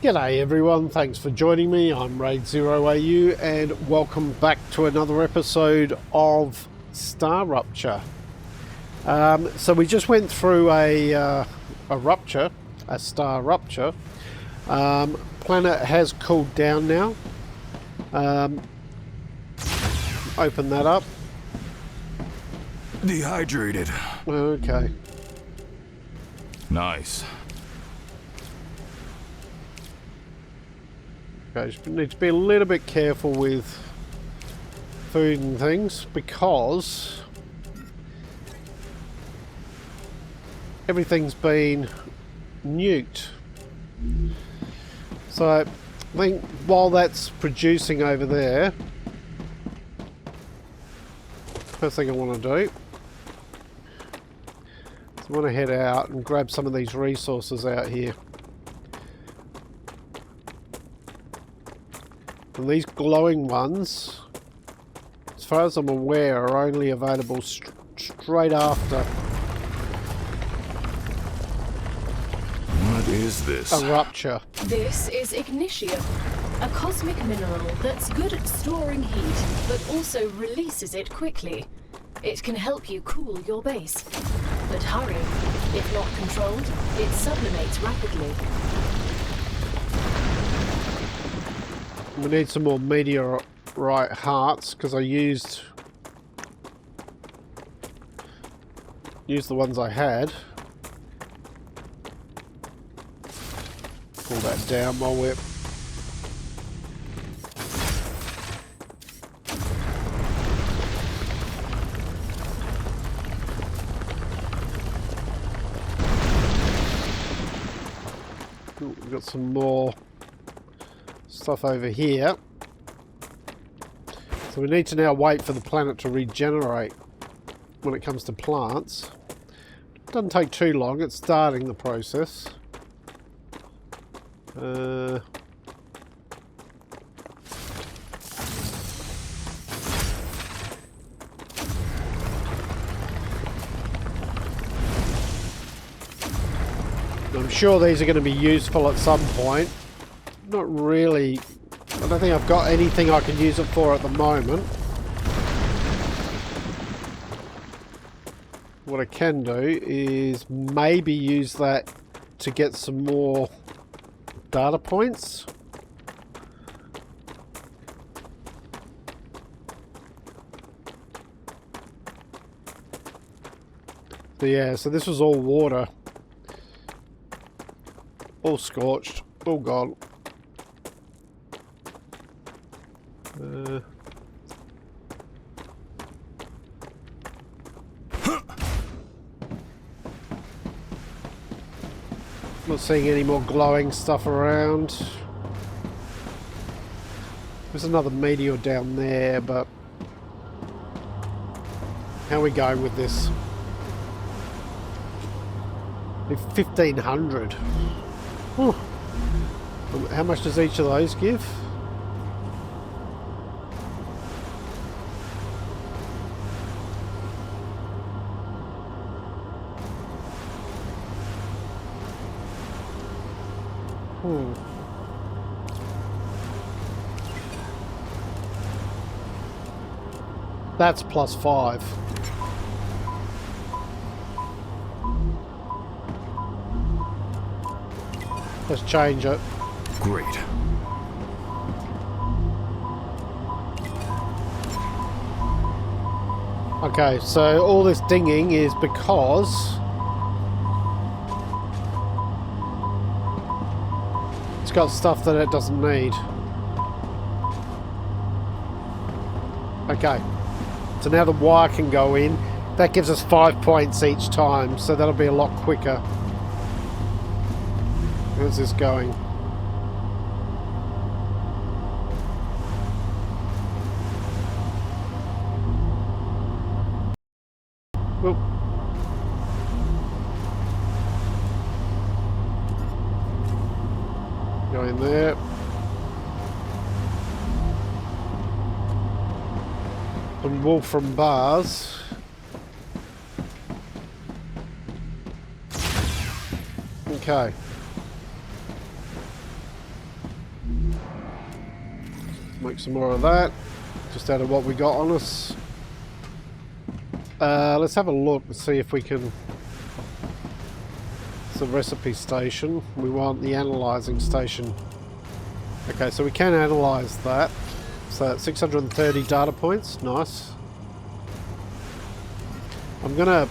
G'day everyone, thanks for joining me. I'm Raidzero AU and welcome back to another episode of StarRupture. So we just went through a rupture, a star rupture. Planet has cooled down now. Open that up. Dehydrated. Okay. Nice. Okay, just need to be a little bit careful with food and things because everything's been nuked. So I think while that's producing over there, first thing I want to do is I want to head out and grab some of these resources out here. And these glowing ones, as far as I'm aware, are only available straight after. What is this? A rupture. This is ignition, a cosmic mineral that's good at storing heat, but also releases it quickly. It can help you cool your base. But hurry, if not controlled, it sublimates rapidly. We need some more meteorite hearts because I used the ones I had. Pull that down while we're we've got some more stuff over here. So we need to now wait for the planet to regenerate when it comes to plants. Doesn't take too long, it's starting the process. I'm sure these are going to be useful at some point. Not really. I don't think I've got anything I can use it for at the moment. What I can do is maybe use that to get some more data points. So yeah, so this was all water. All scorched. Oh god. Not seeing any more glowing stuff around. There's another meteor down there, but how are we going with this? 1500. Whew. How much does each of those give? That's +5. Let's change it. Great. Okay, so all this dinging is because it's got stuff that it doesn't need. Okay, so now the wire can go in. That gives us 5 points each time, so that'll be a lot quicker. How's this going? Oop. Go in there. Some wool from bars. Okay. Make some more of that. Just out of what we got on us. Let's have a look and see if we can... It's the recipe station. We want the analysing station. Okay, so we can analyse that. So that's 630 data points. Nice. I'm going to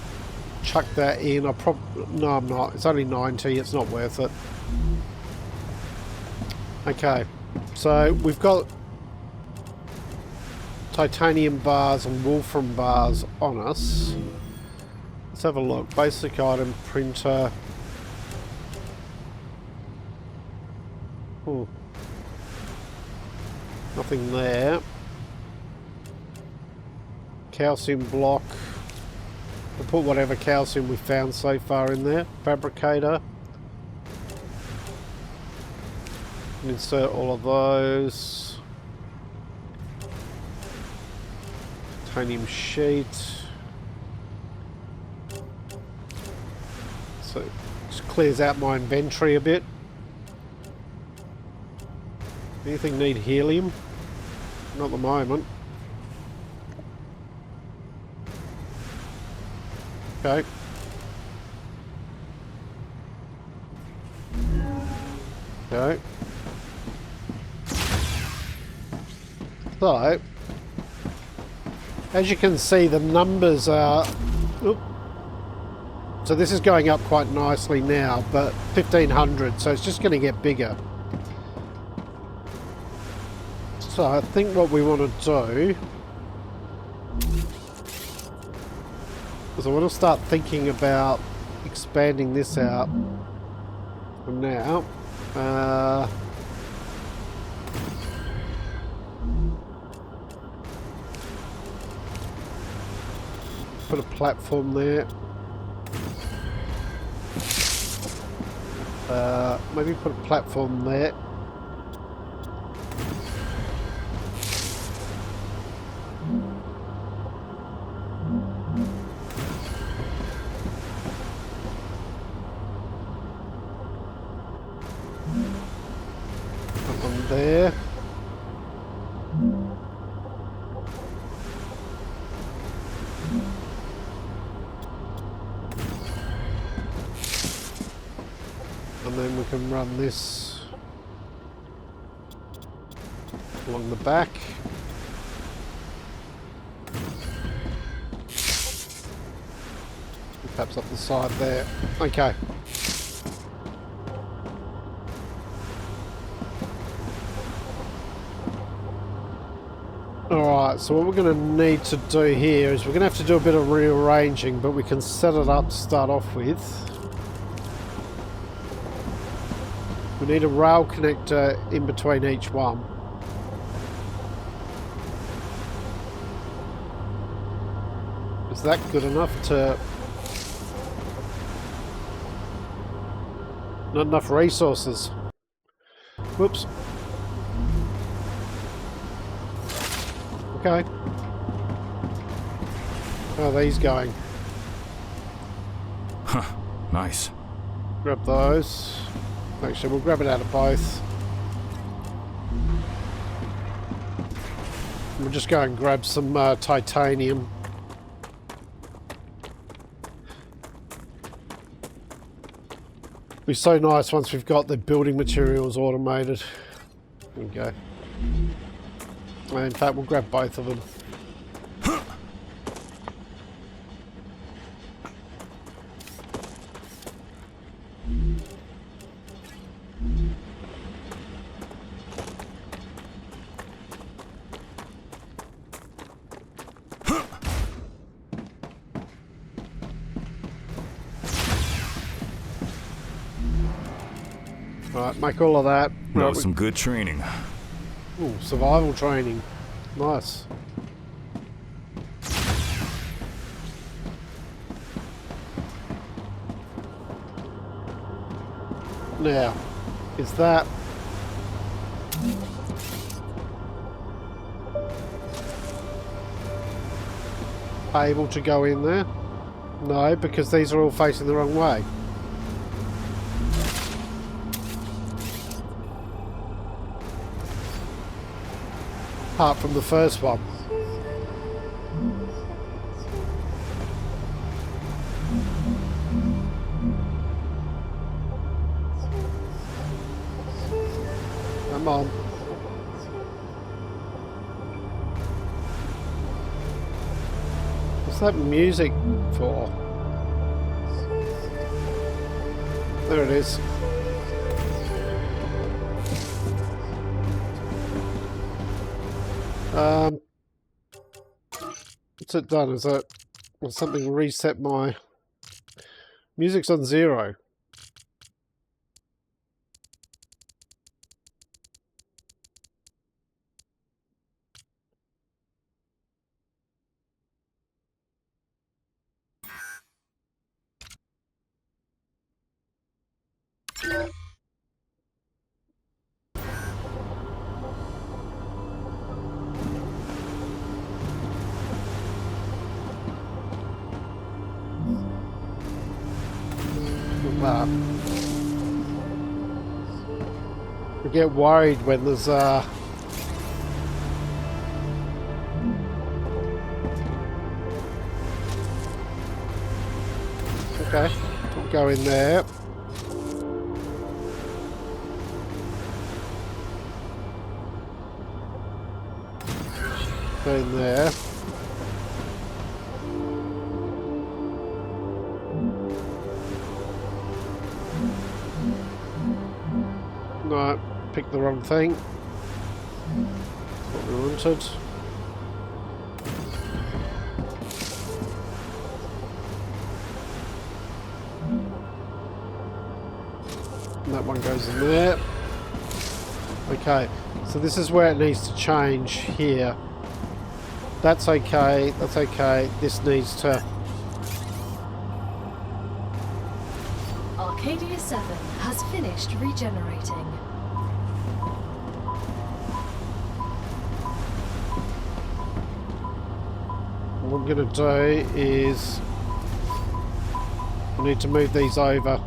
chuck that in. No, I'm not. It's only 90. It's not worth it. Okay, so we've got titanium bars and wolfram bars on us. Let's have a look. Basic item printer. Nothing there. Calcium block. We'll put whatever calcium we found so far in there. Fabricator. Insert all of those. Titanium sheet. So it just clears out my inventory a bit. Anything need helium? Not at the moment. Okay. Okay. So, as you can see, the numbers are... Oop. So this is going up quite nicely now, but 1500, so it's just going to get bigger. So I think what we want to do is I want to start thinking about expanding this out from now. Put a platform there. Maybe put a platform there. There. And then we can run this along the back. Perhaps up the side there. Okay. Alright, so what we're going to need to do here is we're going to have to do a bit of rearranging, but we can set it up to start off with. We need a rail connector in between each one. Is that good enough to... Not enough resources. Whoops. Okay. How are these going? Huh. Nice. Grab those. Actually, we'll grab it out of both. We'll just go and grab some titanium. It'll be so nice once we've got the building materials automated. There we go. In fact, we'll grab both of them. Right, make all of that. That was some good training. Ooh, survival training. Nice. Now, is that... able to go in there? No, because these are all facing the wrong way. apart from the first one. Come on. What's that music for? There it is. What's it done? Is it something reset my music's on 0? I get worried when there's okay, we'll go in there. Go in there. No, picked the wrong thing. What we wanted. And that one goes in there. Okay, so this is where it needs to change here. That's okay, that's okay. This needs to... Arcadia 7 has finished regenerating. What I'm going to do is... I need to move these over.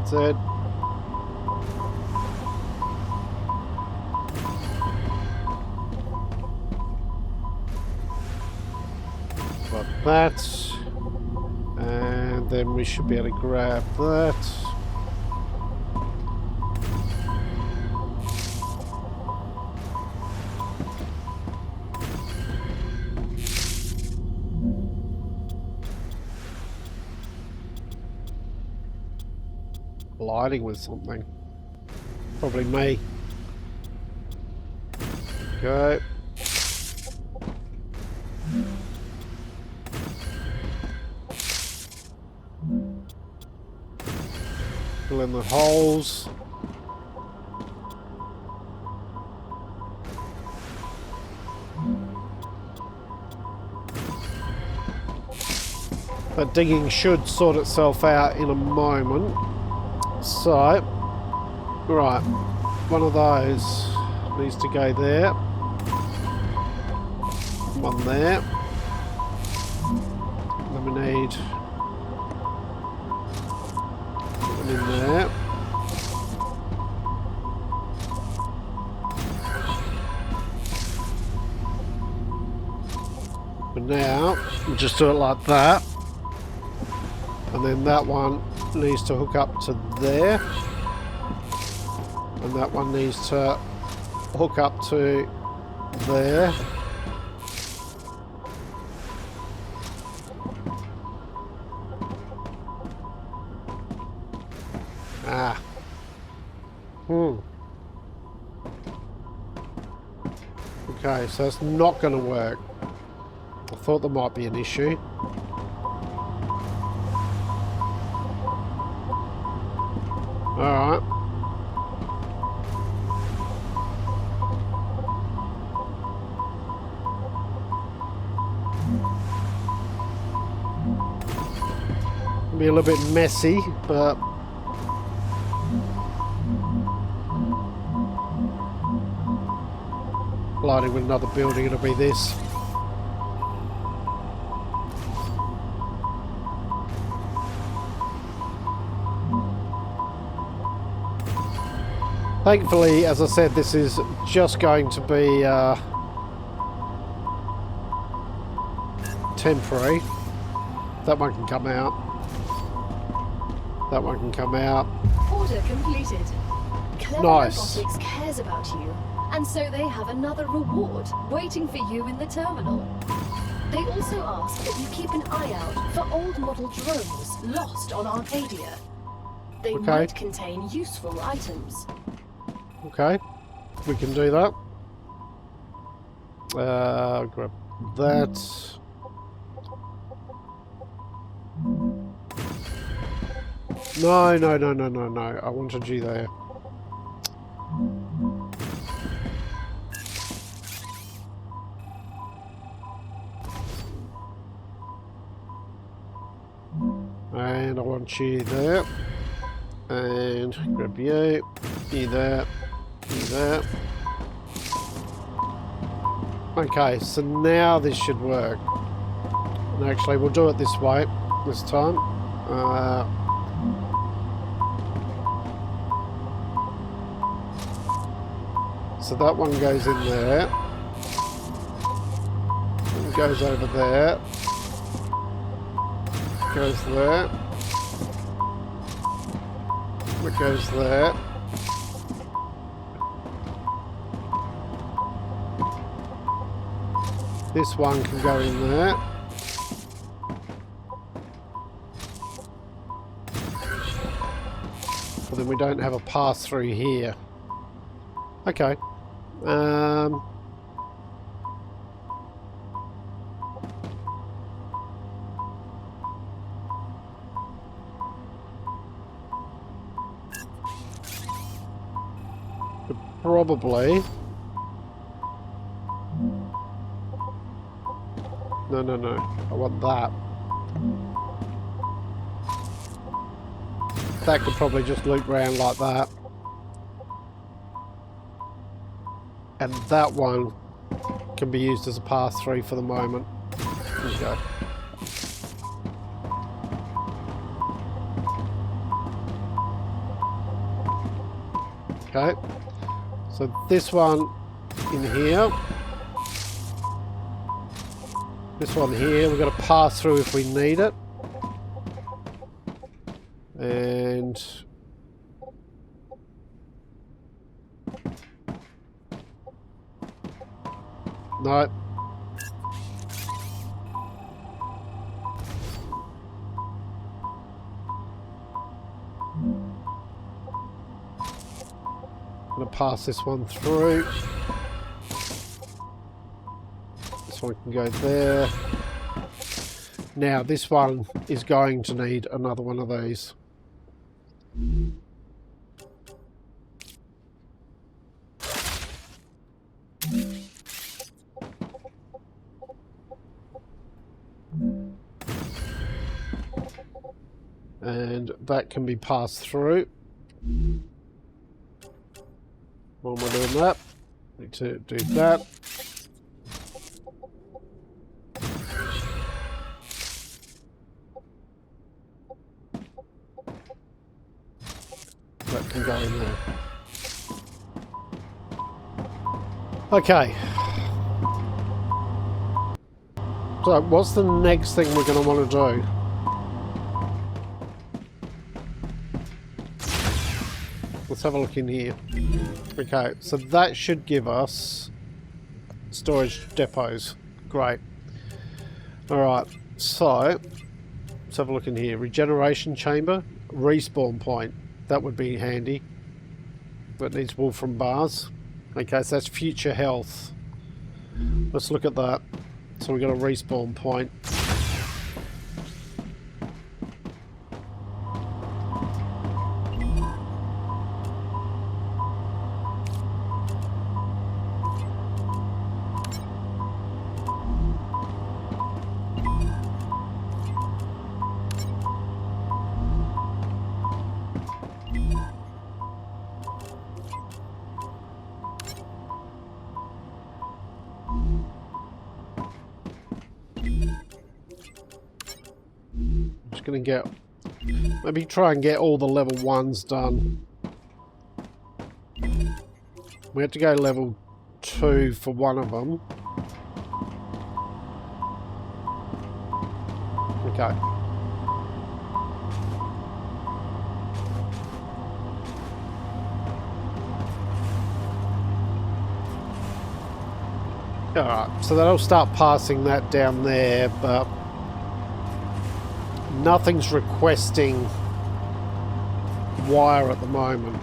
Z. Got that. And then we should be able to grab that. Colliding with something. Probably me. Okay. Fill in the holes. But digging should sort itself out in a moment. So, right, one of those needs to go there. One there. Then we need one in there. But now, we'll just do it like that. And then that one needs to hook up to there. And that one needs to hook up to there. Ah. Okay, so it's not going to work. I thought there might be an issue. Alright. Be a little bit messy, but colliding with another building, it'll be this. Thankfully, as I said, this is just going to be temporary. That one can come out. That one can come out. Order completed. Clever Nice. Robotics cares about you, and so they have another reward waiting for you in the terminal. They also ask that you keep an eye out for old model drones lost on Arcadia. They Okay. might contain useful items. Okay, we can do that. Grab that. No, no, no, no, no, no. I wanted you there. And I want you there. And grab you there. That. Okay, so now this should work. And actually, we'll do it this way this time. So that one goes in there. It goes over there. Goes there. It goes there. This one can go in there. But then we don't have a pass through here. Okay. Probably. No, no, no. I want that. That could probably just loop round like that. And that one can be used as a pass-through for the moment. Okay. Okay. So this one in here. This one here, we've got to pass through if we need it. And no. I'm going to pass this one through. This one can go there. Now this one is going to need another one of these. And that can be passed through. While we're doing that, need to do that. That can go in there. Okay. So what's the next thing we're going to want to do? Let's have a look in here. Okay, so that should give us storage depots. Great. Alright, so let's have a look in here. Regeneration chamber, respawn point. That would be handy. That needs Wolfram bars. Okay, so that's future health. Let's look at that. So we've got a respawn point. Going to get, maybe try and get all the level 1s done. We have to go level 2 for one of them. Okay. Alright, so that'll start passing that down there, but nothing's requesting wire at the moment.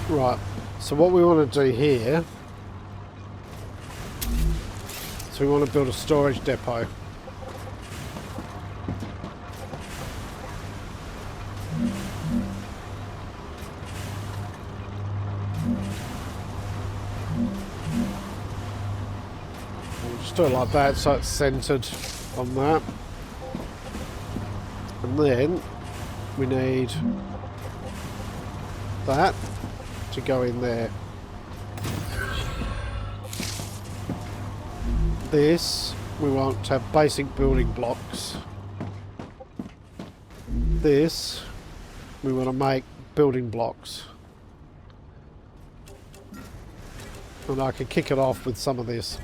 Right, so what we want to do here, so we want to build a storage depot. We'll just do it like that so it's centered on that. And then we need that to go in there. This we want to have basic building blocks. This we want to make building blocks. And I can kick it off with some of this.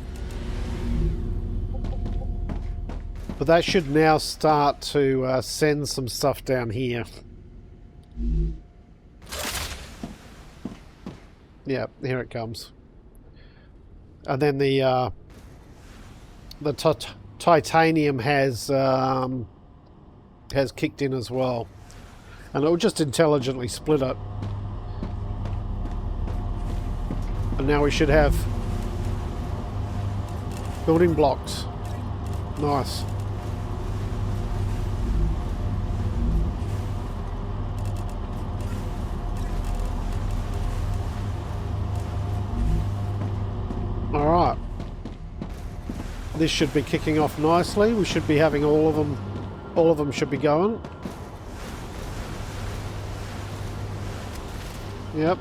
But that should now start to send some stuff down here. Yeah, here it comes. And then the titanium has kicked in as well, and it will just intelligently split it. And now we should have building blocks. Nice. Alright. This should be kicking off nicely. We should be having all of them should be going. Yep.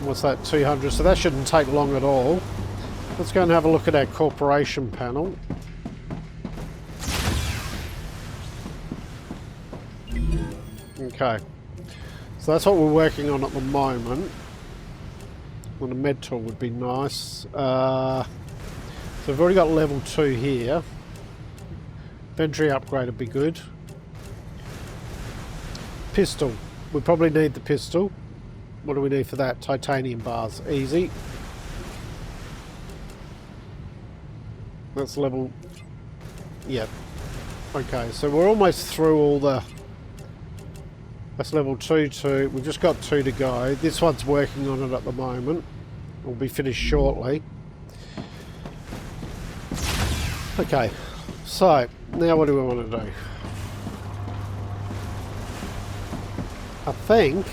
What's that, 200? So that shouldn't take long at all. Let's go and have a look at our corporation panel. Okay. So that's what we're working on at the moment. Well, a med tool would be nice. So we've already got level 2 here. Inventory upgrade would be good. Pistol. We probably need the pistol. What do we need for that? Titanium bars. Easy. That's level... Yep. Okay, so we're almost through all the... That's level 2 too. We've just got 2 to go. This one's working on it at the moment. We'll be finished shortly. Okay, so now what do we want to do? I think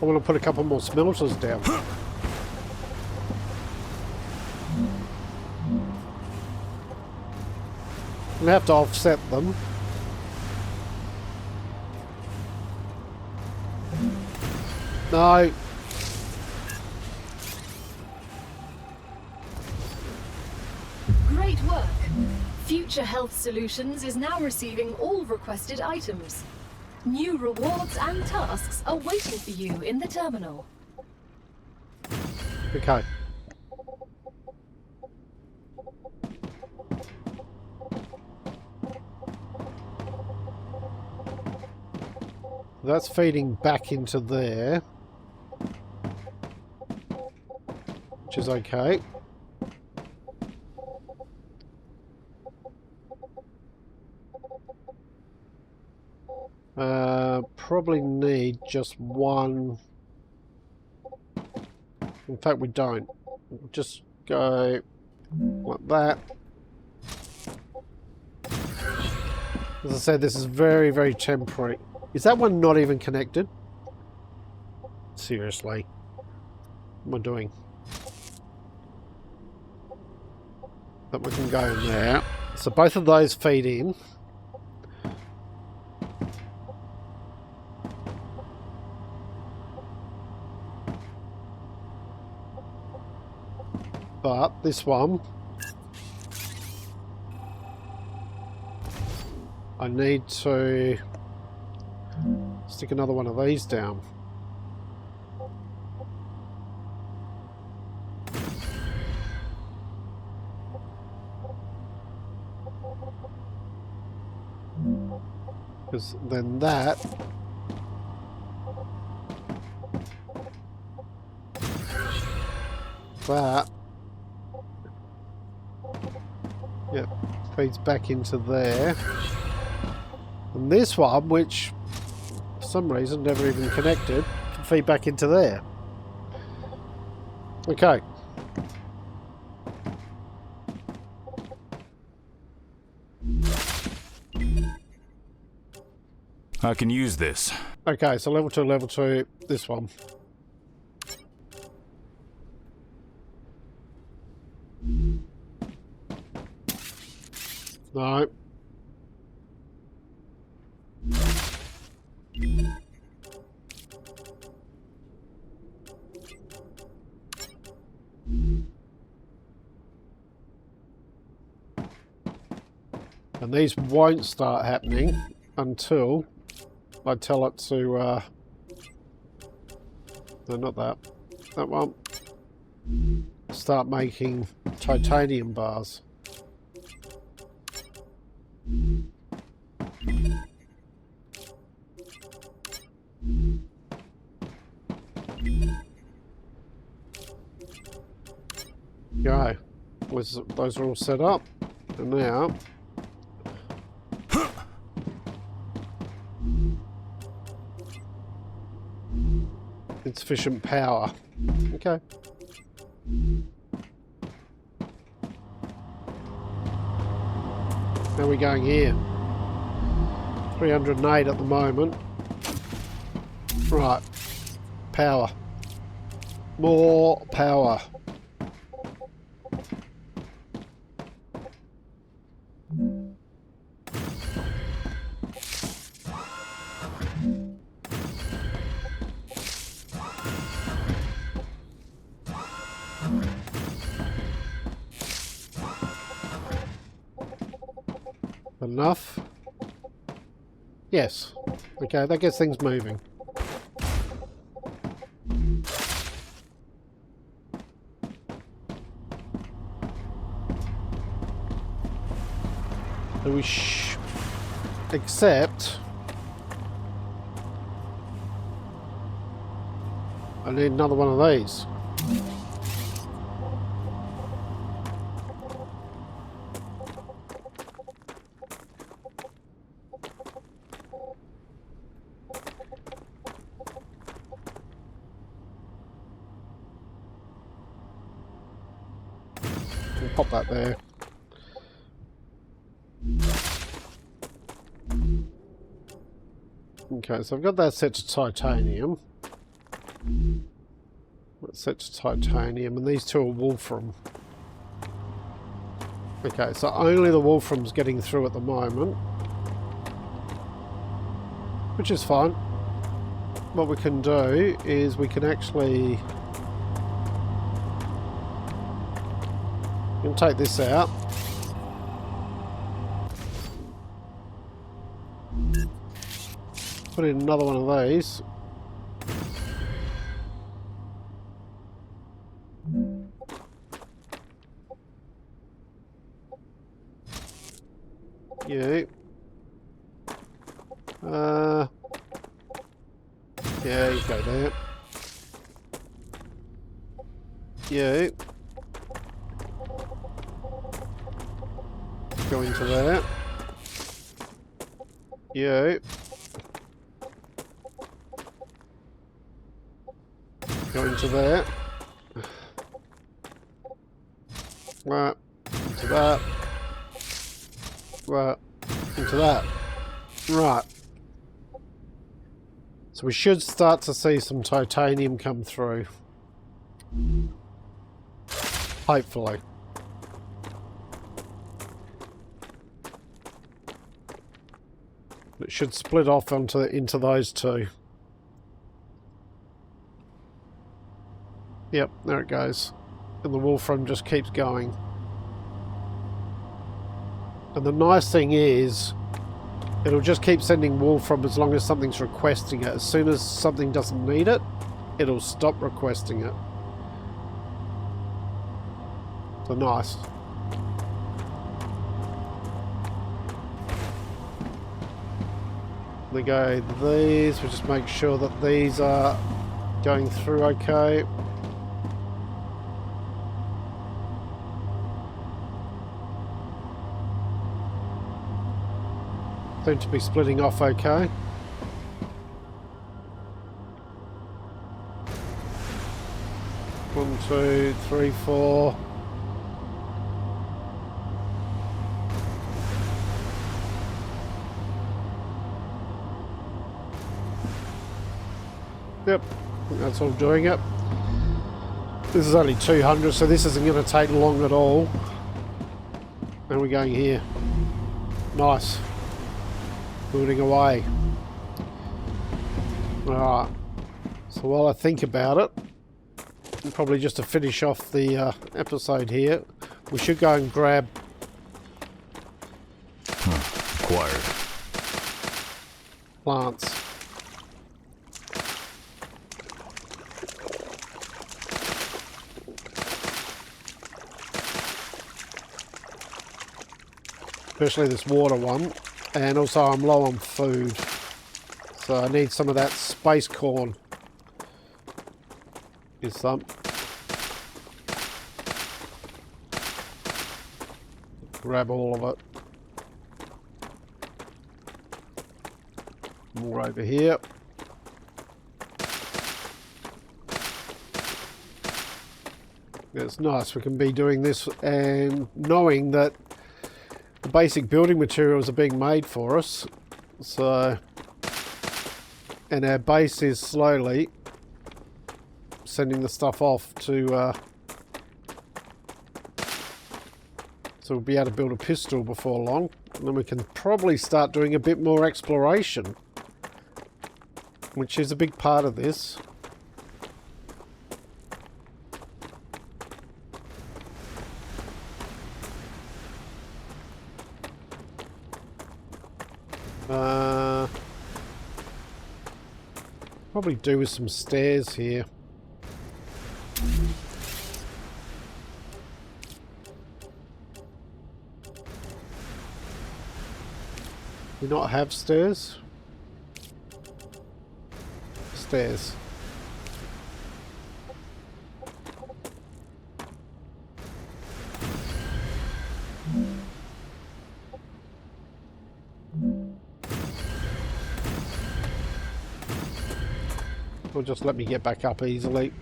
I want to put a couple more smelters down. I'm going to have to offset them. No. Great work. Future Health Solutions is now receiving all requested items. New rewards and tasks are waiting for you in the terminal. Okay. That's feeding back into there, which is okay. Probably need just one. In fact, we don't. We'll just go like that. As I said, this is very, very temporary. Is that one not even connected? Seriously. What am I doing? That one can go in there. So both of those feed in. But this one, I need to stick another one of these down. Because then that yep, feeds back into there. And this one, which for some reason never even connected, can feed back into there. Okay. I can use this. Okay, so level 2, this one. No. And these won't start happening until I tell it to, no, not that. That one. Start making titanium bars. Go. Those are all set up. And now insufficient power. Okay. How are we going here? 308 at the moment. Right. Power. More power. Enough? Yes. Okay, that gets things moving. So we except I need another one of these. Pop that there. Okay, so I've got that set to titanium. That's set to titanium, and these two are wolfram. Okay, so only the wolfram's getting through at the moment, which is fine. What we can do is we can actually take this out. Put in another one of these. Yeah. Yeah, you go there. Yeah. Go into there. Yeah. Go into there. Right. Into that. Right. Into that. Right. So we should start to see some titanium come through. Hopefully. It should split off into those two. Yep, there it goes. And the Wolfram just keeps going. And the nice thing is, it'll just keep sending Wolfram as long as something's requesting it. As soon as something doesn't need it, it'll stop requesting it. So nice. We go these, we just make sure that these are going through okay. Seem to be splitting off okay. One, two, three, four. Yep, I think that's all doing it. This is only 200, so this isn't going to take long at all. And we're going here. Nice. Building away. Alright. So while I think about it, and probably just to finish off the episode here, we should go and grab... Acquired. Plants. Especially this water one. And also I'm low on food. So I need some of that space corn. Here's some. Grab all of it. More over here. It's nice we can be doing this and knowing that the basic building materials are being made for us. So, and our base is slowly sending the stuff off to so we'll be able to build a pistol before long, and then we can probably start doing a bit more exploration, which is a big part of this. Probably do with some stairs here. We not have stairs? Stairs. Will just let me get back up easily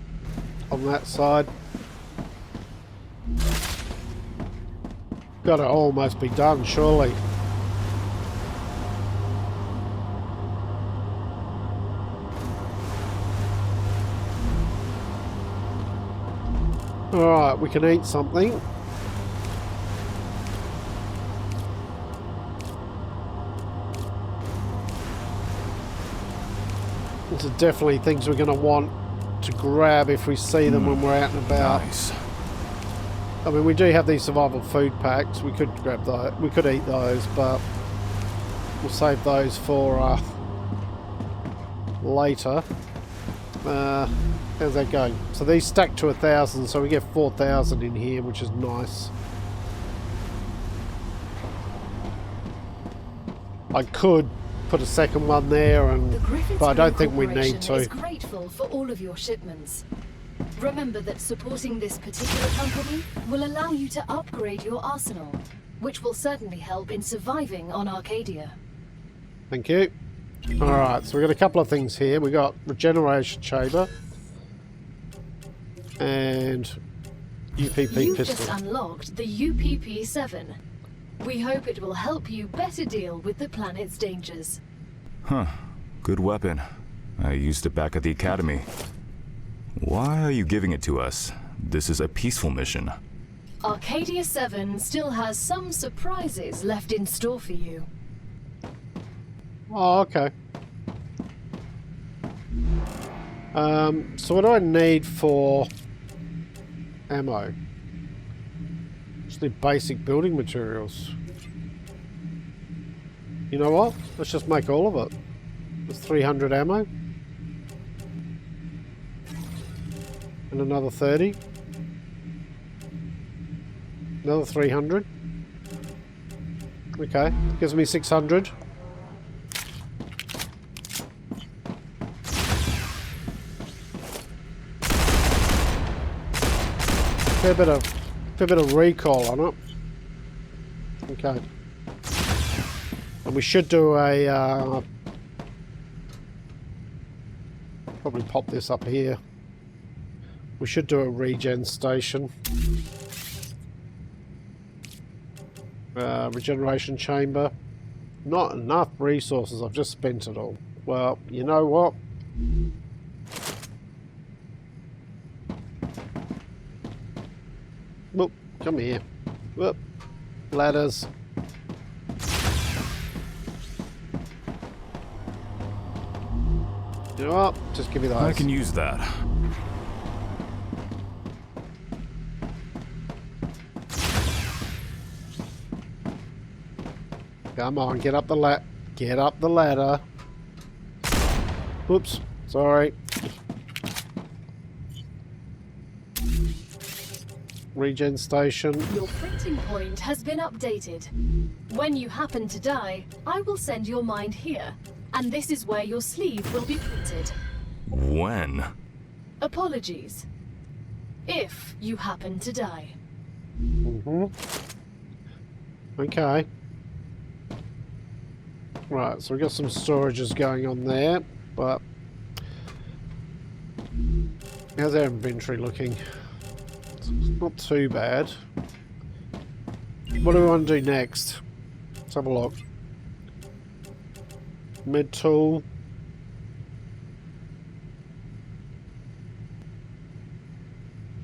on that side. Gotta almost be done, surely. Alright, we can eat something. These are definitely things we're going to want to grab if we see them when we're out and about. Nice. I mean, we do have these survival food packs. We could grab those. We could eat those, but we'll save those for later. How's that going? So these stack to 1,000, so we get 4,000 in here, which is nice. I could put a second one there, but I don't think we need to. Is grateful for all of your shipments. Remember that supporting this particular company will allow you to upgrade your arsenal, which will certainly help in surviving on Arcadia. Thank you. Alright, so we've got a couple of things here. We've got regeneration chamber and UPP You've pistol. just unlocked the UPP-7. We hope it will help you better deal with the planet's dangers. Huh. Good weapon. I used it back at the academy. Why are you giving it to us? This is a peaceful mission. Arcadia 7 still has some surprises left in store for you. Oh, okay. So what do I need for ammo. Just need basic building materials. You know what? Let's just make all of it. There's 300 ammo. And another 30. Another 300. Okay, gives me 600. Fair bit of recoil on it. Okay. And we should do a probably pop this up here. We should do a regen station. Regeneration chamber. Not enough resources. I've just spent it all. Well, you know what? Whoop, come here. Whoop. Ladders. You know what? Just give me those. I can use that. Come on, get up the ladder. Whoops, sorry. Regen station. Your printing point has been updated. When you happen to die, I will send your mind here, and this is where your sleeve will be printed. When? Apologies. If you happen to die. Okay. Right, so we've got some storages going on there, but how's our inventory looking? It's not too bad. What do we want to do next? Let's have a look. Mid tool.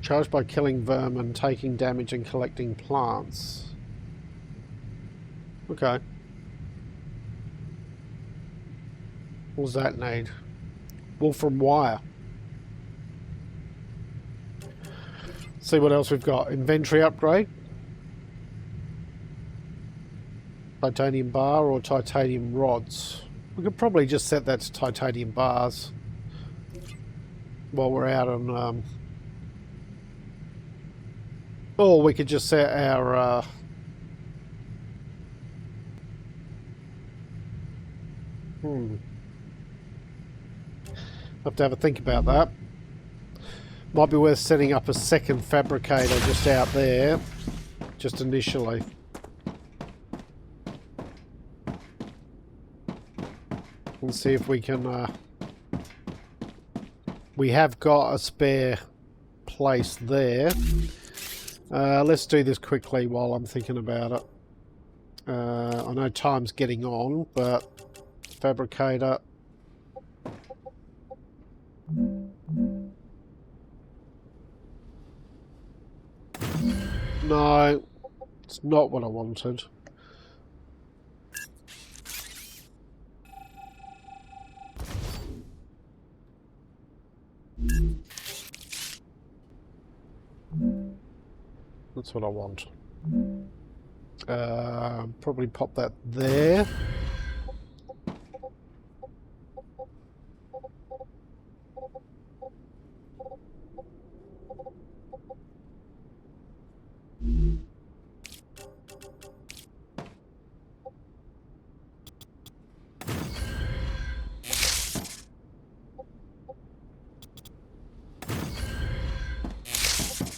Charged by killing vermin, taking damage and collecting plants. Okay. What does that need? Wolfram wire. See what else we've got. Inventory upgrade. Titanium bar or titanium rods. We could probably just set that to titanium bars while we're out on... Or we could just set our... Have to have a think about that. Might be worth setting up a second fabricator just out there, just initially. And see if we can... we have got a spare place there. Let's do this quickly while I'm thinking about it. I know time's getting on, but fabricator... No, it's not what I wanted. That's what I want. Probably pop that there.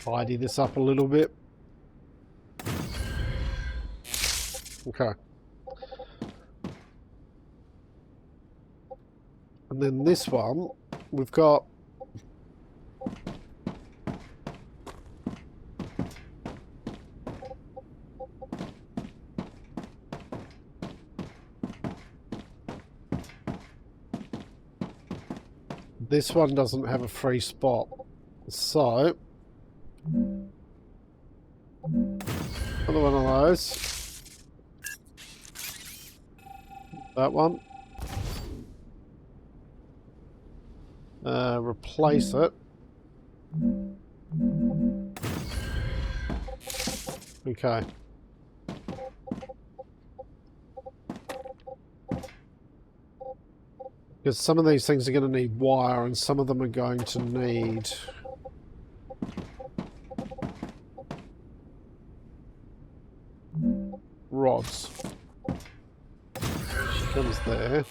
Tidy this up a little bit. Okay. And then this one, we've got this one doesn't have a free spot. So another one of those. That one. Replace it. Okay. Because some of these things are going to need wire and some of them are going to need... rods. She comes there.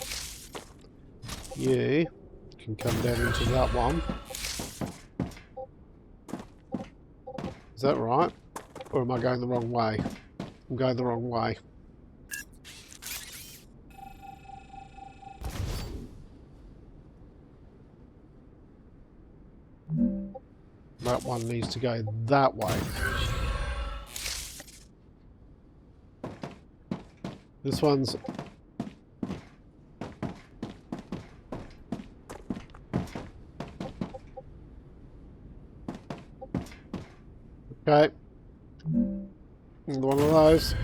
You can come down into that one. Is that right? Or am I going the wrong way? I'm going the wrong way. That one needs to go that way. This one's... okay. Another one of those.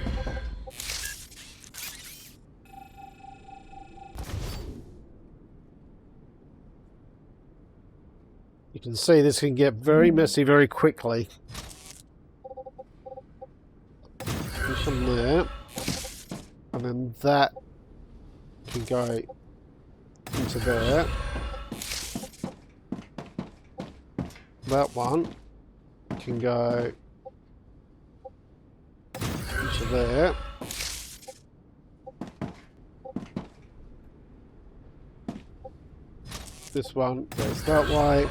You can see this can get very messy very quickly. From there. And then that can go into there. That one can go into there. This one goes that way.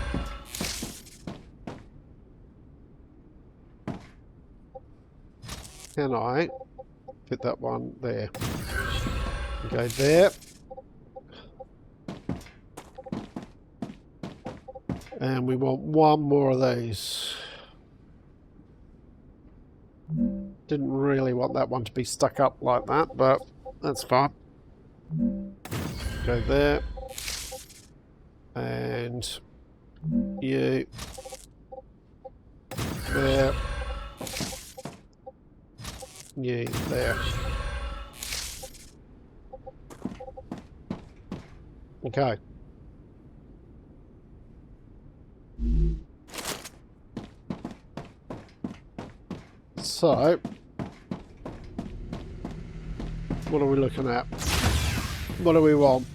Can I fit that one there? Go there. And we want one more of these. Didn't really want that one to be stuck up like that, but that's fine. Go there. And you there. You there. Okay. So, what are we looking at? What do we want?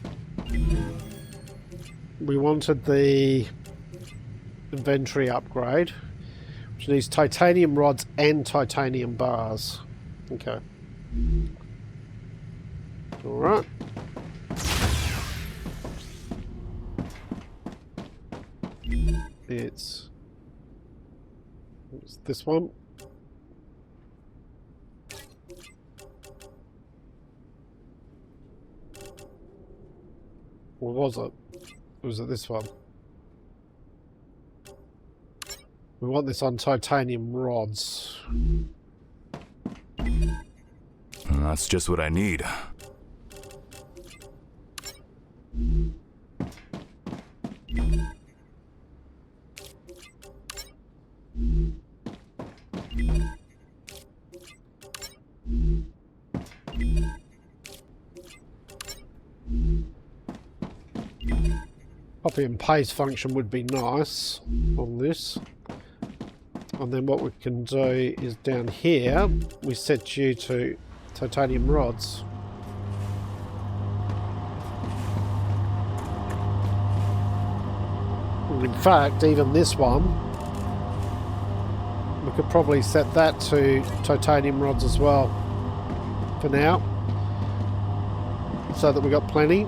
We wanted the inventory upgrade, which needs titanium rods and titanium bars. Okay. Alright. It's this one. Or was it? Or was it this one? We want this on titanium rods. That's just what I need. Copy and paste function would be nice on this. And then what we can do is down here, we set you to titanium rods. In fact, even this one, we could probably set that to titanium rods as well for now, so that we got plenty.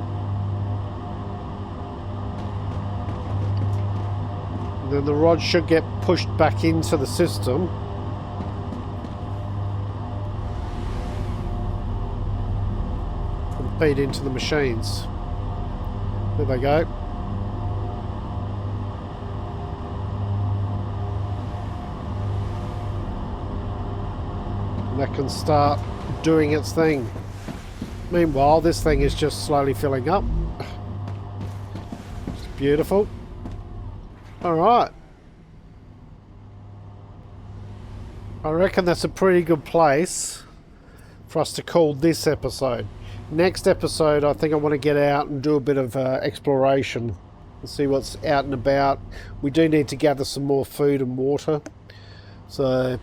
And then the rod should get pushed back into the system. And feed into the machines. There they go. And that can start doing its thing. Meanwhile, this thing is just slowly filling up. It's beautiful. Alright. I reckon that's a pretty good place for us to call this episode. Next episode, I think I want to get out and do a bit of exploration and see what's out and about. We do need to gather some more food and water. So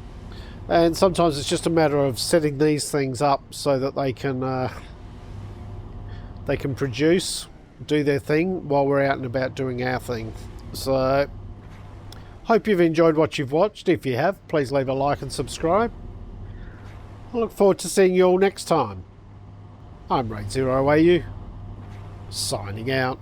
And sometimes it's just a matter of setting these things up so that they can produce, do their thing while we're out and about doing our thing. So hope you've enjoyed what you've watched. If you have, please leave a like and subscribe. I look forward to seeing you all next time. I'm Raidzero AU, signing out.